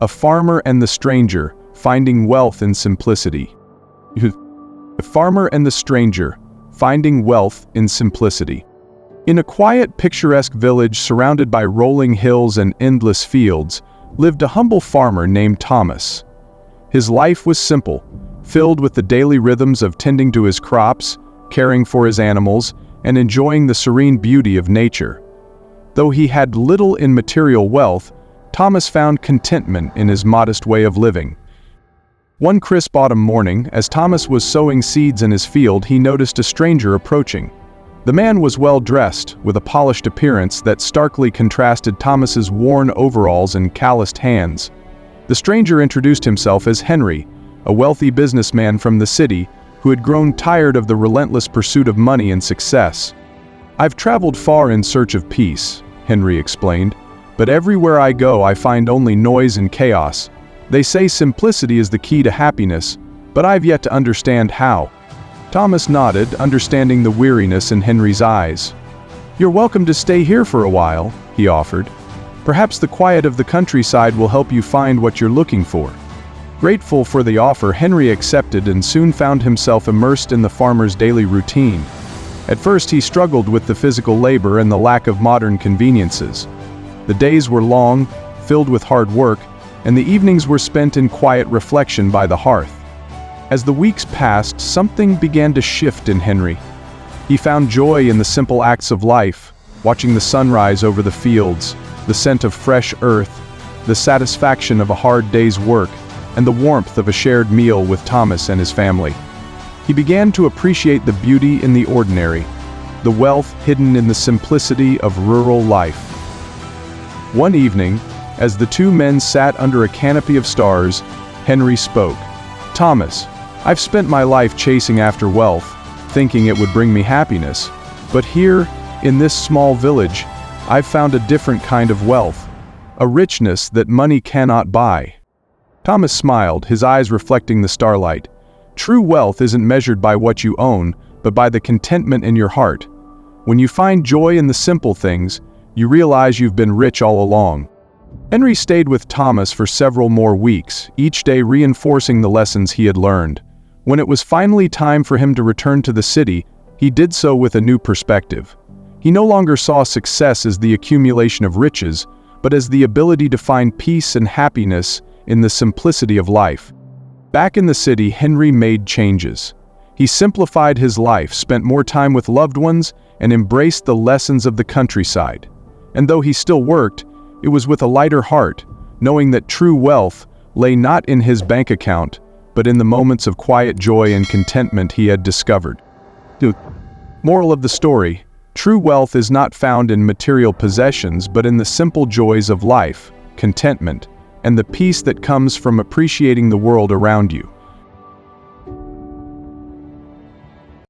A Farmer and the Stranger, Finding Wealth in Simplicity. A Farmer and the Stranger, Finding Wealth in Simplicity. In a quiet, picturesque village surrounded by rolling hills and endless fields, lived a humble farmer named Thomas. His life was simple, filled with the daily rhythms of tending to his crops, caring for his animals, and enjoying the serene beauty of nature. Though he had little in material wealth, Thomas found contentment in his modest way of living. One crisp autumn morning, as Thomas was sowing seeds in his field, he noticed a stranger approaching. The man was well-dressed, with a polished appearance that starkly contrasted Thomas's worn overalls and calloused hands. The stranger introduced himself as Henry, a wealthy businessman from the city who had grown tired of the relentless pursuit of money and success. "I've traveled far in search of peace," Henry explained, "but everywhere I go I find only noise and chaos. They say simplicity is the key to happiness, but I've yet to understand how." Thomas nodded, understanding the weariness in Henry's eyes. "You're welcome to stay here for a while," he offered. "Perhaps the quiet of the countryside will help you find what you're looking for." Grateful for the offer, Henry accepted and soon found himself immersed in the farmer's daily routine. At first he struggled with the physical labor and the lack of modern conveniences. The days were long, filled with hard work, and the evenings were spent in quiet reflection by the hearth. As the weeks passed, something began to shift in Henry. He found joy in the simple acts of life, watching the sunrise over the fields, the scent of fresh earth, the satisfaction of a hard day's work, and the warmth of a shared meal with Thomas and his family. He began to appreciate the beauty in the ordinary, the wealth hidden in the simplicity of rural life. One evening, as the two men sat under a canopy of stars, Henry spoke. "Thomas, I've spent my life chasing after wealth, thinking it would bring me happiness. But here, in this small village, I've found a different kind of wealth, a richness that money cannot buy." Thomas smiled, his eyes reflecting the starlight. "True wealth isn't measured by what you own, but by the contentment in your heart. When you find joy in the simple things, you realize you've been rich all along." Henry stayed with Thomas for several more weeks, each day reinforcing the lessons he had learned. When it was finally time for him to return to the city, he did so with a new perspective. He no longer saw success as the accumulation of riches, but as the ability to find peace and happiness in the simplicity of life. Back in the city, Henry made changes. He simplified his life, spent more time with loved ones, and embraced the lessons of the countryside. And though he still worked, it was with a lighter heart, knowing that true wealth lay not in his bank account, but in the moments of quiet joy and contentment he had discovered. Moral of the story: true wealth is not found in material possessions, but in the simple joys of life, contentment, and the peace that comes from appreciating the world around you.